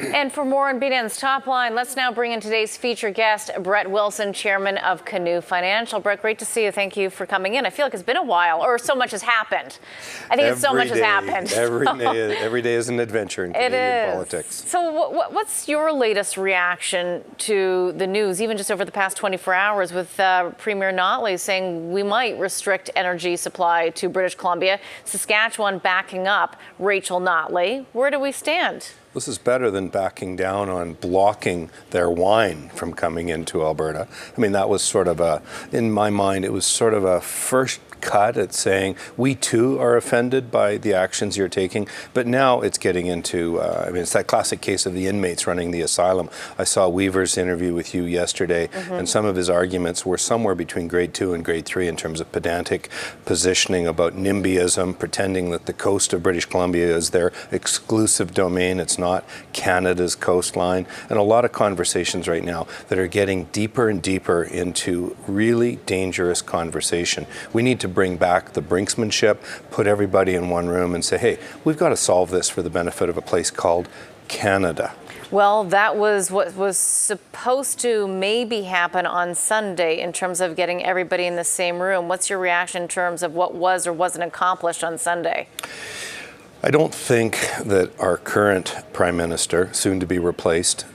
And for more on BNN's Top Line, let's now bring in today's featured guest, Brett Wilson, chairman of Canoe Financial. Brett, great to see you. Thank you for coming in. I feel like it's been a while, or so much has happened. I think so much has happened. Every day is an adventure in Canadian politics. So what's your latest reaction to the news, even just over the past 24 hours, with Premier Notley saying we might restrict energy supply to British Columbia, Saskatchewan backing up Rachel Notley? Where do we stand? This is better than backing down on blocking their wine from coming into Alberta. I mean, that was sort of in my mind, it was sort of a first cut at saying we too are offended by the actions you're taking, but now it's getting into it's that classic case of the inmates running the asylum. I saw Weaver's interview with you yesterday, and some of his arguments were somewhere between grade 2 and grade 3 in terms of pedantic positioning about NIMBYism, pretending that the coast of British Columbia is their exclusive domain. It's not Canada's coastline, and a lot of conversations right now that are getting deeper and deeper into really dangerous conversation. We need to bring back the brinksmanship, put everybody in one room and say, hey, we've got to solve this for the benefit of a place called Canada. Well, that was what was supposed to maybe happen on Sunday in terms of getting everybody in the same room. What's your reaction in terms of what was or wasn't accomplished on Sunday? I don't think that our current Prime Minister, soon to be replaced,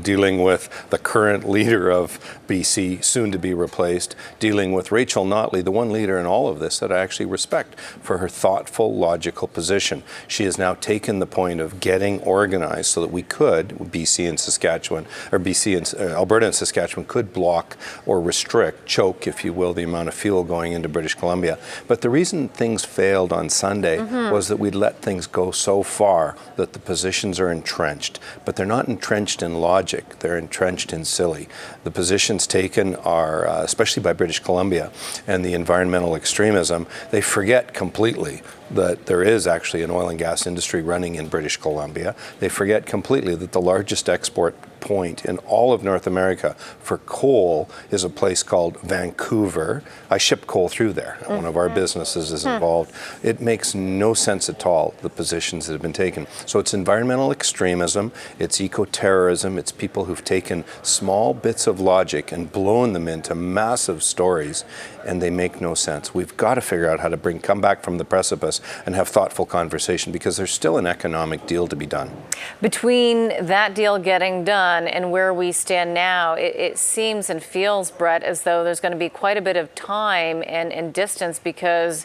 dealing with the current leader of BC, soon to be replaced, dealing with Rachel Notley, the one leader in all of this that I actually respect for her thoughtful, logical position. She has now taken the point of getting organized so that we could, BC and Saskatchewan, or BC and Alberta and Saskatchewan could block or restrict, choke, if you will, the amount of fuel going into British Columbia. But the reason things failed on Sunday was that we'd let things go so far that the positions are entrenched, but they're not entrenched in logic, they're entrenched in silly. The positions taken are, especially by British Columbia and the environmental extremism, they forget completely that there is actually an oil and gas industry running in British Columbia. They forget completely that the largest export point in all of North America for coal is a place called Vancouver. I ship coal through there. One of our businesses is involved. It makes no sense at all, the positions that have been taken. So it's environmental extremism, it's eco-terrorism, it's people who've taken small bits of logic and blown them into massive stories, and they make no sense. We've got to figure out how to come back from the precipice and have thoughtful conversation, because there's still an economic deal to be done. Between that deal getting done and where we stand now, it seems and feels, Brett, as though there's going to be quite a bit of time and distance, because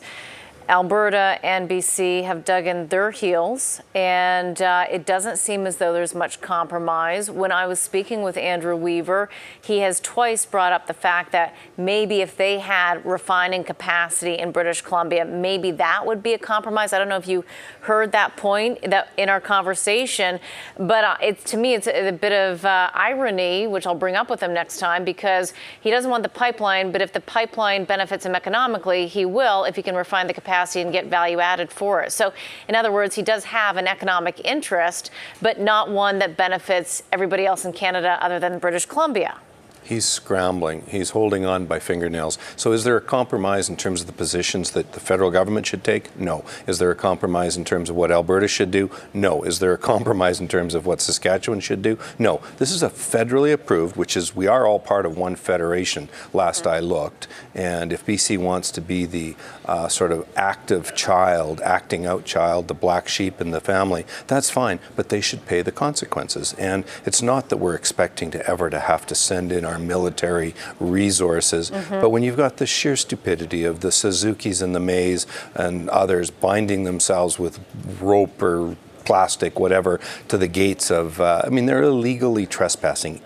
Alberta and BC have dug in their heels, and it doesn't seem as though there's much compromise. When I was speaking with Andrew Weaver, he has twice brought up the fact that maybe if they had refining capacity in British Columbia, maybe that would be a compromise. I don't know if you heard that point that in our conversation, but to me, it's a bit of irony, which I'll bring up with him next time, because he doesn't want the pipeline, but if the pipeline benefits him economically, he will if he can refine the capacity and get value added for it. So in other words, he does have an economic interest, but not one that benefits everybody else in Canada other than British Columbia. He's scrambling. He's holding on by fingernails. So is there a compromise in terms of the positions that the federal government should take? No. Is there a compromise in terms of what Alberta should do? No. Is there a compromise in terms of what Saskatchewan should do? No. This is a federally approved, which is, we are all part of one federation, last I looked. And if BC wants to be the sort of active child, acting out child, the black sheep in the family, that's fine, but they should pay the consequences. And it's not that we're expecting to ever to have to send in our military resources, but when you've got the sheer stupidity of the Suzukis and the Mays and others binding themselves with rope or plastic, whatever, to the gates of, they're illegally trespassing.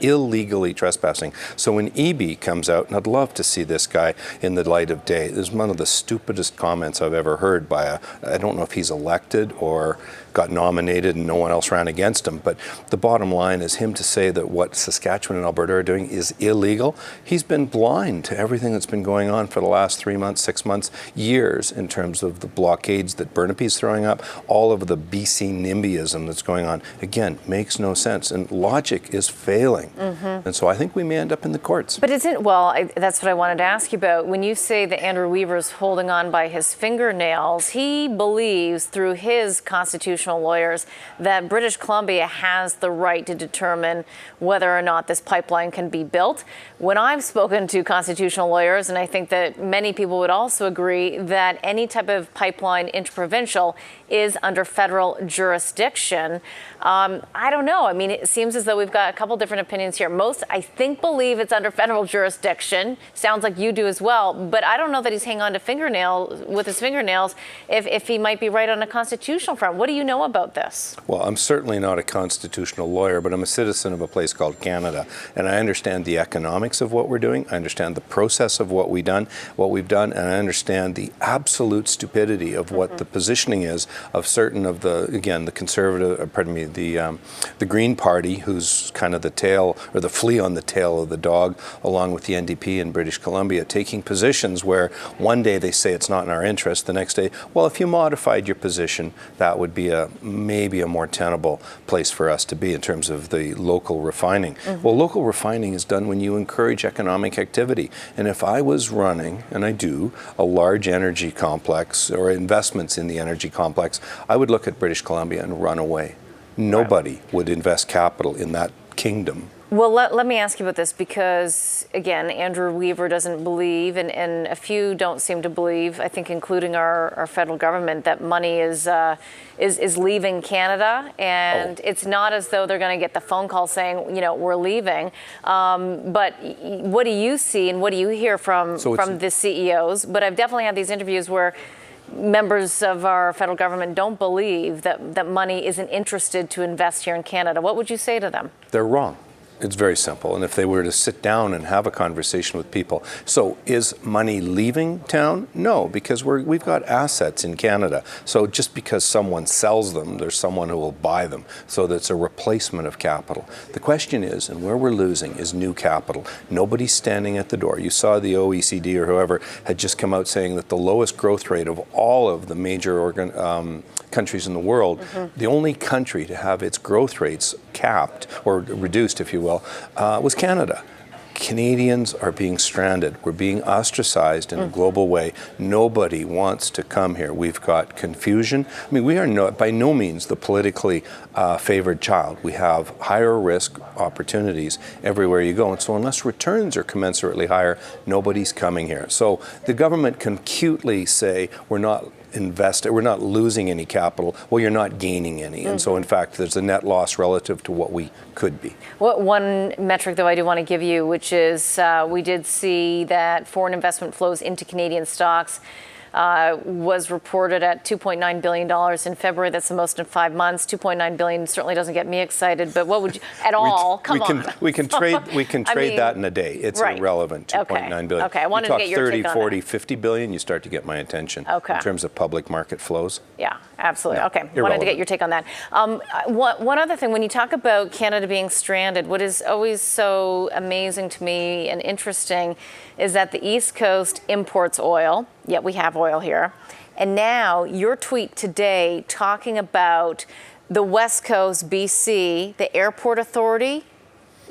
So when EB comes out, and I'd love to see this guy in the light of day, this is one of the stupidest comments I've ever heard by I don't know if he's elected or got nominated and no one else ran against him, but the bottom line is him to say that what Saskatchewan and Alberta are doing is illegal. He's been blind to everything that's been going on for the last 3 months, 6 months, years, in terms of the blockades that Burnaby's throwing up, all of the BC NIMBYism that's going on. Again, makes no sense, and logic is failing. And so I think we may end up in the courts. But that's what I wanted to ask you about. When you say that Andrew Weaver's holding on by his fingernails, he believes through his constitutional constitutional lawyers that British Columbia has the right to determine whether or not this pipeline can be built. When I've spoken to constitutional lawyers, and I think that many people would also agree that any type of pipeline interprovincial is under federal jurisdiction. I don't know. I mean, it seems as though we've got a couple different opinions here. Most, I think, believe it's under federal jurisdiction. Sounds like you do as well. But I don't know that he's hanging on to his fingernails if he might be right on a constitutional front. What do you know about this? Well, I'm certainly not a constitutional lawyer, but I'm a citizen of a place called Canada. And I understand the economics of what we're doing. I understand the process of what we've done, and I understand the absolute stupidity of what the positioning is of certain of the conservative, the Green Party, who's kind of the tail or the flea on the tail of the dog, along with the NDP in British Columbia, taking positions where one day they say it's not in our interest, the next day, well, if you modified your position, that would be maybe a more tenable place for us to be in terms of the local refining. Well, local refining is done when you encourage economic activity. And if I was running, and I do, a large energy complex or investments in the energy complex, I would look at British Columbia and run away. Nobody would invest capital in that kingdom. Well, let me ask you about this because, again, Andrew Weaver doesn't believe, and a few don't seem to believe, I think including our federal government, that money is leaving Canada. And it's not as though they're going to get the phone call saying, we're leaving. But what do you see and what do you hear from the CEOs? But I've definitely had these interviews where members of our federal government don't believe that money isn't interested to invest here in Canada. What would you say to them? They're wrong. It's very simple. And if they were to sit down and have a conversation with people, so is money leaving town? No, because we've got assets in Canada. So just because someone sells them, there's someone who will buy them. So that's a replacement of capital. The question is, and where we're losing, is new capital. Nobody's standing at the door. You saw the OECD or whoever had just come out saying that the lowest growth rate of all of the major countries in the world, the only country to have its growth rates capped or reduced, if you will, was Canada. Canadians are being stranded. We're being ostracized in a global way. Nobody wants to come here. We've got confusion. I mean, we are by no means the politically favored child. We have higher risk opportunities everywhere you go. And so unless returns are commensurately higher, nobody's coming here. So the government can cutely say, we're not losing any capital. Well, you're not gaining any. And so, in fact, there's a net loss relative to what we could be. One metric, though, I do want to give you, which is we did see that foreign investment flows into Canadian stocks was reported at $2.9 billion in February. That's the most in 5 months. $2.9 billion certainly doesn't get me excited, but what would you, at all? Come on. We can trade that in a day. It's irrelevant, $2.9 billion. Okay, I wanted to get your take on 30, 40, $50 billion, you start to get my attention in terms of public market flows. Yeah, absolutely. No, okay, irrelevant. Wanted to get your take on that. One other thing, when you talk about Canada being stranded, what is always so amazing to me and interesting is that the East Coast imports oil, yet we have oil here. And now your tweet today talking about the West Coast, BC, the airport authority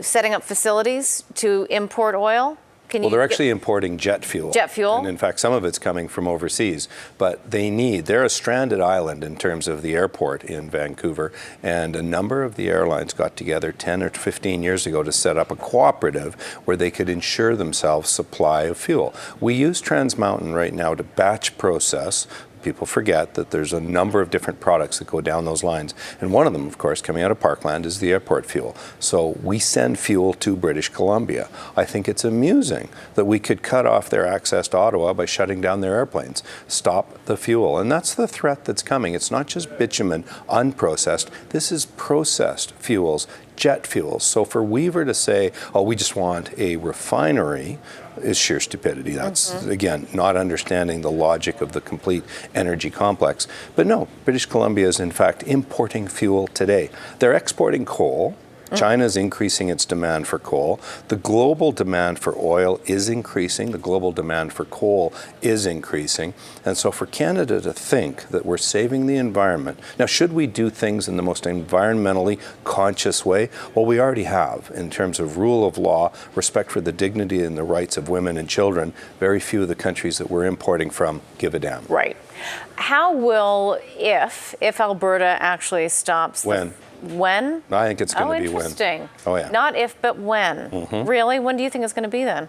setting up facilities to import oil. Well, they're actually importing jet fuel. Jet fuel. And in fact, some of it's coming from overseas. But they're a stranded island in terms of the airport in Vancouver. And a number of the airlines got together 10 or 15 years ago to set up a cooperative where they could ensure themselves supply of fuel. We use Trans Mountain right now to batch process. People forget that there's a number of different products that go down those lines. And one of them, of course, coming out of Parkland is the airport fuel. So we send fuel to British Columbia. I think it's amusing that we could cut off their access to Ottawa by shutting down their airplanes, stop the fuel. And that's the threat that's coming. It's not just bitumen, unprocessed. This is processed fuels, jet fuels. So for Weaver to say, oh, we just want a refinery, is sheer stupidity. That's, again, not understanding the logic of the complete energy complex. But no, British Columbia is in fact importing fuel today. They're exporting coal, China's increasing its demand for coal. The global demand for oil is increasing. The global demand for coal is increasing. And so for Canada to think that we're saving the environment, now should we do things in the most environmentally conscious way? Well, we already have in terms of rule of law, respect for the dignity and the rights of women and children. Very few of the countries that we're importing from give a damn. Right. How will, if Alberta actually stops When? When? I think it's going to be when. Interesting. Oh, yeah. Not if, but when. Really? When do you think it's going to be then?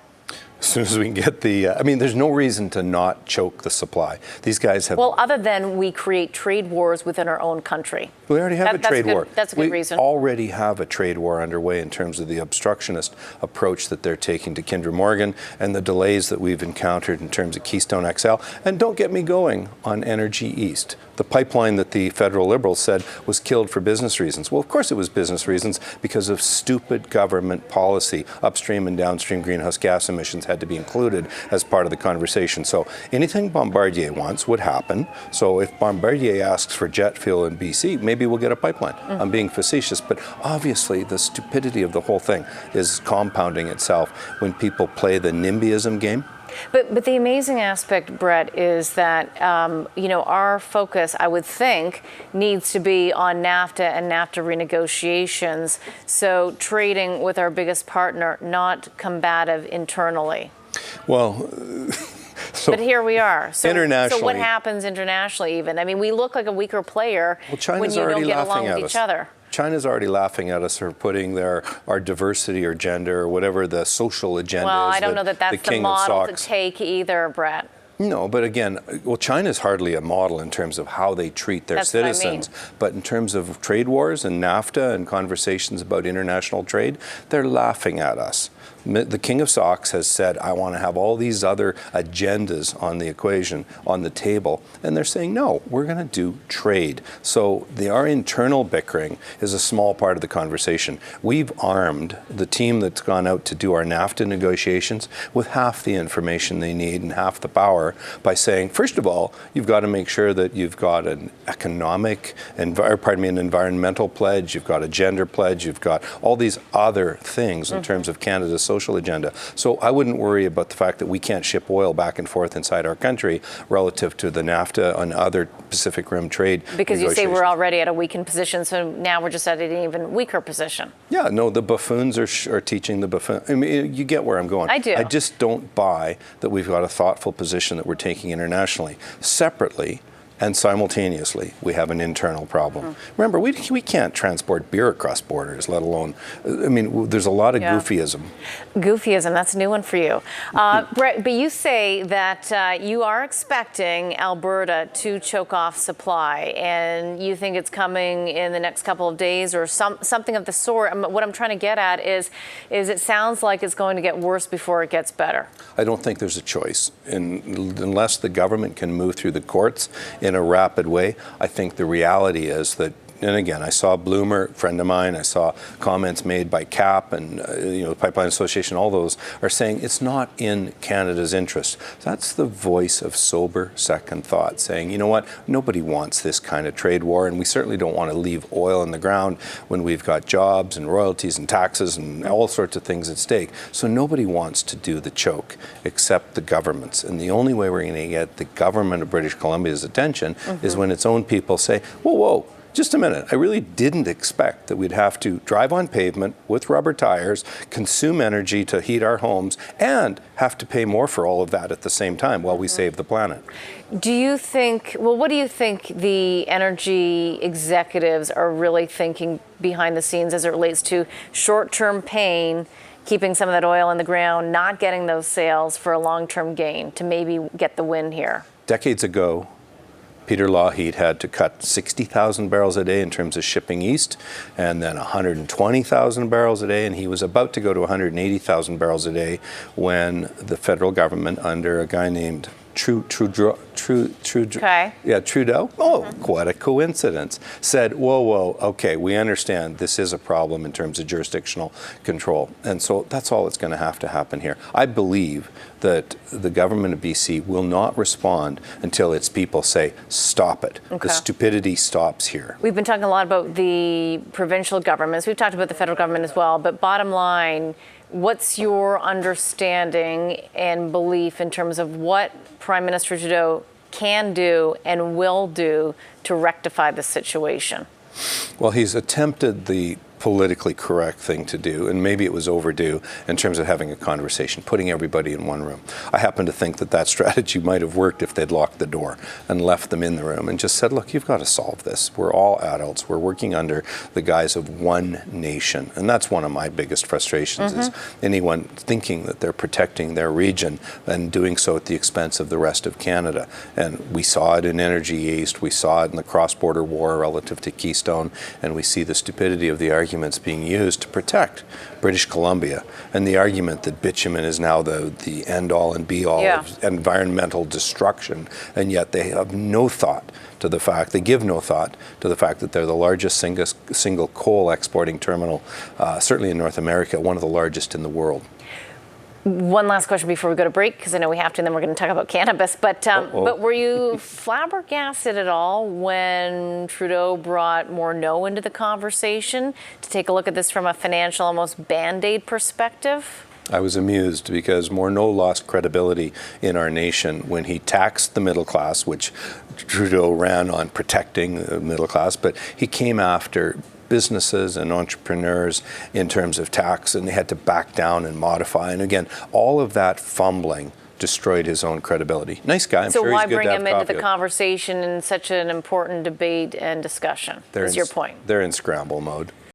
As soon as we can get the, I mean, there's no reason to not choke the supply. These guys have. Well, other than we create trade wars within our own country. We already have a trade war. That's a good reason. We already have a trade war underway in terms of the obstructionist approach that they're taking to Kinder Morgan and the delays that we've encountered in terms of Keystone XL. And don't get me going on Energy East, the pipeline that the federal Liberals said was killed for business reasons. Well, of course it was business reasons because of stupid government policy. Upstream and downstream greenhouse gas emissions had to be included as part of the conversation. So anything Bombardier wants would happen. So if Bombardier asks for jet fuel in BC, maybe we'll get a pipeline. I'm being facetious, but obviously the stupidity of the whole thing is compounding itself when people play the NIMBYism game. But the amazing aspect, Brett, is that, our focus, I would think, needs to be on NAFTA and NAFTA renegotiations. So trading with our biggest partner, not combative internally. Well, but here we are. So, internationally, so what happens internationally even? I mean, we look like a weaker player when you already don't get along with us. each other. China's already laughing at us for putting our diversity or gender or whatever the social agenda is. Well, I don't know that that's the model to take either, Brett. No, but again, well, China's hardly a model in terms of how they treat their citizens. What I mean. But in terms of trade wars and NAFTA and conversations about international trade, they're laughing at us. The King of Socks has said, I want to have all these other agendas on the equation, on the table. And they're saying, no, we're going to do trade. So our internal bickering is a small part of the conversation. We've armed the team that's gone out to do our NAFTA negotiations with half the information they need and half the power by saying, first of all, you've got to make sure that you've got an an environmental pledge, you've got a gender pledge, you've got all these other things in terms of Canada's social agenda. So I wouldn't worry about the fact that we can't ship oil back and forth inside our country relative to the NAFTA and other Pacific Rim trade because you say we're already at a weakened position, so now we're just at an even weaker position. Yeah, no, the buffoons are teaching the buffoon. I mean, you get where I'm going. I do. I just don't buy that we've got a thoughtful position that we're taking internationally. Separately, and simultaneously, we have an internal problem. Remember, we can't transport beer across borders, let alone, I mean, there's a lot of goofyism. Goofyism, that's a new one for you. Brett, but you say that you are expecting Alberta to choke off supply, and you think it's coming in the next couple of days or something of the sort. What I'm trying to get at is it sounds like it's going to get worse before it gets better. I don't think there's a choice. Unless the government can move through the courts in a rapid way, I think the reality is that, and again, I saw Bloomer, friend of mine, I saw comments made by CAP and the Pipeline Association, all those are saying it's not in Canada's interest. That's the voice of sober second thought, saying, you know what, nobody wants this kind of trade war, and we certainly don't want to leave oil in the ground when we've got jobs and royalties and taxes and all sorts of things at stake. So nobody wants to do the choke except the governments. And the only way we're going to get the government of British Columbia's attention is when its own people say, whoa, whoa, just a minute, I really didn't expect that we'd have to drive on pavement with rubber tires, consume energy to heat our homes, and have to pay more for all of that at the same time while we save the planet. Do you think, what do you think the energy executives are really thinking behind the scenes as it relates to short-term pain, keeping some of that oil in the ground, not getting those sales for a long-term gain to maybe get the win here? Decades ago, Peter Lougheed had to cut 60,000 barrels a day in terms of shipping east, and then 120,000 barrels a day, and he was about to go to 180,000 barrels a day when the federal government, under a guy named Trudeau. Yeah, Trudeau. Oh, what a coincidence. Said, whoa, okay, we understand this is a problem in terms of jurisdictional control. And so that's all that's going to happen here. I believe that the government of BC will not respond until its people say, stop it. Okay. The stupidity stops here. We've been talking a lot about the provincial governments. We've talked about the federal government as well. But bottom line, what's your understanding and belief in terms of what Prime Minister Trudeau can do and will do to rectify the situation? Well, he's attempted the politically correct thing to do, and maybe it was overdue in terms of having a conversation, putting everybody in one room. I happen to think that that strategy might have worked if they'd locked the door and left them in the room and just said, look, you've got to solve this. We're all adults. We're working under the guise of one nation. And that's one of my biggest frustrations is anyone thinking that they're protecting their region and doing so at the expense of the rest of Canada. And we saw it in Energy East. We saw it in the cross-border war relative to Keystone. And we see the stupidity of the arguments being used to protect British Columbia, and the argument that bitumen is now the end-all and be-all of environmental destruction, and yet they have no thought to the fact, they give no thought to the fact that they're the largest single coal exporting terminal, certainly in North America, one of the largest in the world. One last question before we go to break, because I know we have to, and then we're going to talk about cannabis. But were you flabbergasted at all when Trudeau brought Morneau into the conversation to take a look at this from a financial, almost Band-Aid perspective? I was amused because Morneau lost credibility in our nation when he taxed the middle class, which Trudeau ran on protecting the middle class, but he came after businesses and entrepreneurs in terms of tax, and they had to back down and modify. And again, all of that fumbling destroyed his own credibility. Nice guy. I'm so sure why he's good bring to have him into coffee the conversation in such an important debate and discussion? Is your point? They're in scramble mode.